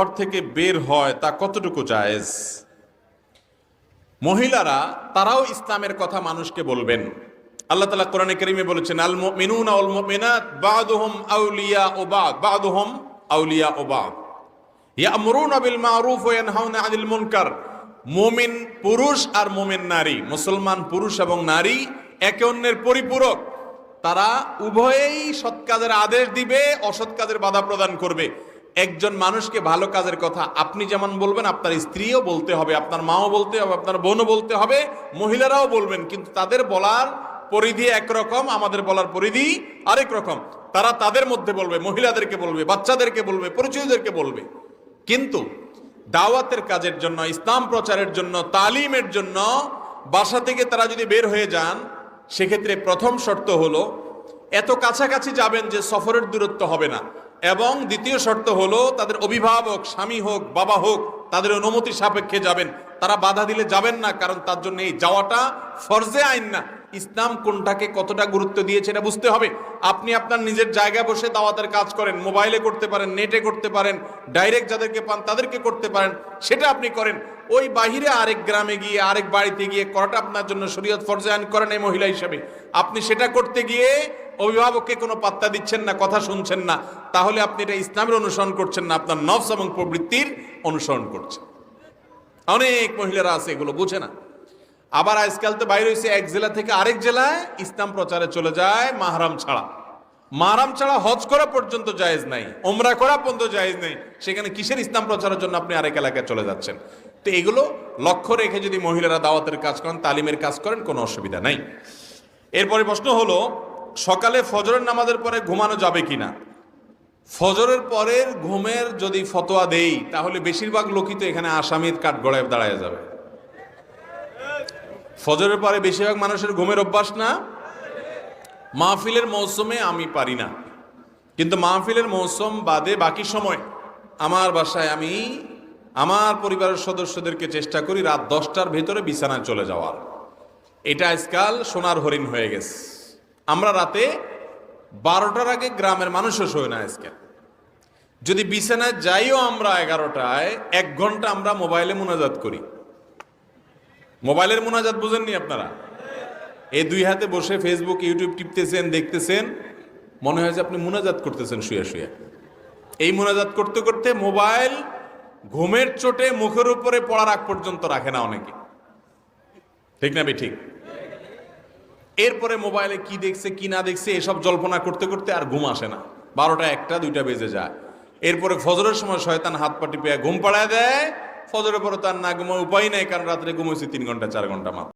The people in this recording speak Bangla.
ঘর থেকে বের হয় তা কতটুকু জায়েজ? মহিলারা তারাও ইসলামের কথা মানুষকে বলবেন। আল্লাহ তাআলা কোরআনে কারীমে বলেছেন, আল মুমিনুনা ওয়াল মুমিনাত বা'দুহুম আউলিয়াউ বা'দ বা'দুহুম আউলিয়াউ বা'দ ইয়া'মুরুনা বিল মা'রুফ ওয়া ইয়ানহাউনা আনিল মুনকার। মুমিন পুরুষ আর মুমিন নারী, মুসলমান পুরুষ এবং নারী একে অন্যের পরিপূরক। তারা উভয়েই সৎ কাজের আদেশ দিবে, অসৎ কাজের বাধা প্রদান করবে। একজন মানুষকে ভালো কাজের কথা আপনি যেমন বলবেন, আপনার স্ত্রীও বলতে হবে, আপনার মাও বলতে হবে, আপনার বোনও বলতে হবে, মহিলারাও বলবেন। কিন্তু তাদের বলার পরিধি একরকম, আমাদের বলার পরিধি আরেক রকম। তারা তাদের মধ্যে বলবে, মহিলাদেরকে বলবে, বাচ্চাদেরকে বলবে, পরিচয়দেরকে বলবে। কিন্তু দাওয়াতের কাজের জন্য, ইসলাম প্রচারের জন্য, তালিমের জন্য বাসা থেকে তারা যদি বের হয়ে যান, সেক্ষেত্রে প্রথম শর্ত হলো এত কাছাকাছি যাবেন যে সফরের দূরত্ব হবে না, এবং দ্বিতীয় শর্ত হলো তাদের অভিভাবক, স্বামী হোক বাবা হোক, তাদের অনুমতি সাপেক্ষে যাবেন। তারা বাধা দিলে যাবেন না, কারণ তার জন্য এই যাওয়াটা ফরজে আইন না। ইসলাম কোনটাকে কতটা গুরুত্ব দিয়েছে এটা বুঝতে হবে। আপনি আপনার নিজের জায়গায় বসে দাওয়াতের কাজ করেন, মোবাইলে করতে পারেন, নেটে করতে পারেন, ডাইরেক্ট যাদেরকে পান তাদেরকে করতে পারেন, সেটা আপনি করেন। ওই বাহিরে আরেক গ্রামে গিয়ে, আরেক বাড়িতে গিয়ে করাটা আপনার জন্য শরীয়ত ফরজে আইন করেন এই মহিলা হিসেবে। আপনি সেটা করতে গিয়ে অভিভাবককে কোনো পাত্তা দিচ্ছেন না, কথা শুনছেন না, তাহলে আপনি এটা ইসলামের অনুসরণ করছেন না, আপনার নফস এবং প্রবৃত্তির অনুসরণ করছেন। অনেক মহিলারা আছে এগুলো বুঝে না। আবার আজকাল তো বাইরে হয়েছে এক জেলা থেকে আরেক জেলায় ইসলাম প্রচারে চলে যায় মাহরাম ছাড়া। মাহরাম ছাড়া হজ করা পর্যন্ত জায়েজ নাই, ওমরা করা পর্যন্ত জায়েজ নাই, সেখানে কিসের ইসলাম প্রচারের জন্য আপনি আরেক এলাকায় চলে যাচ্ছেন? তো এগুলো লক্ষ্য রেখে যদি মহিলারা দাওয়াতের কাজ করেন, তালিমের কাজ করেন, কোনো অসুবিধা নাই। এরপরে প্রশ্ন হলো, সকালে ফজরের নামাজের পরে ঘুমানো যাবে কিনা? ফজরের পরের ঘুমের যদি ফতোয়া দেই, তাহলে বেশিরভাগ লোকই তো এখানে আসামির কাঠগড়ায় দাঁড়ায় যাবে। ফজরের পরে বেশিরভাগ মানুষের ঘুমের অভ্যাস না। মাহফিলের মৌসুমে আমি পারি না, কিন্তু মাহফিলের মৌসুম বাদে বাকি সময় আমার বাসায় আমি আমার পরিবারের সদস্যদেরকে চেষ্টা করি রাত 10টার ভেতরে বিছানায় চলে যাওয়ার। এটা আজকাল সোনার হরিণ হয়ে গেছে। আমরা রাতে 12টার আগে গ্রামের মানুষও শোয় না আজকাল। যদি বিছানায় যাইও আমরা 11টায়, 1 ঘন্টা আমরা মোবাইলে মুনাজাত করি। মোবাইলের মুনাজাত বুঝেননি আপনারা? এই দুই হাতে বসে ফেসবুক ইউটিউব টিপতেছেন, দেখতেছেন, মনে হয় যে আপনি মুনাজাত করতেছেন শুয়ে শুয়ে। এই মুনাজাত করতে করতে মোবাইল ঘুমের চোটে মুখের উপরে পড়ার আগ পর্যন্ত রাখে না অনেকে, ঠিক না ঠিক? এরপরে মোবাইলে কি দেখছে কি না দেখছে এসব জল্পনা করতে করতে আর ঘুম আসে না। 12টা 1টা 2টা বেজে যায়। এরপরে ফজরের সময় শয়তান হাত পা টিপে ঘুম পাড়ায় দেয়। ফজরের পরে তার না ঘুমার উপায় নাই, কারণ রাত্রে ঘুমাইছে 3 ঘন্টা 4 ঘন্টা মাত্র।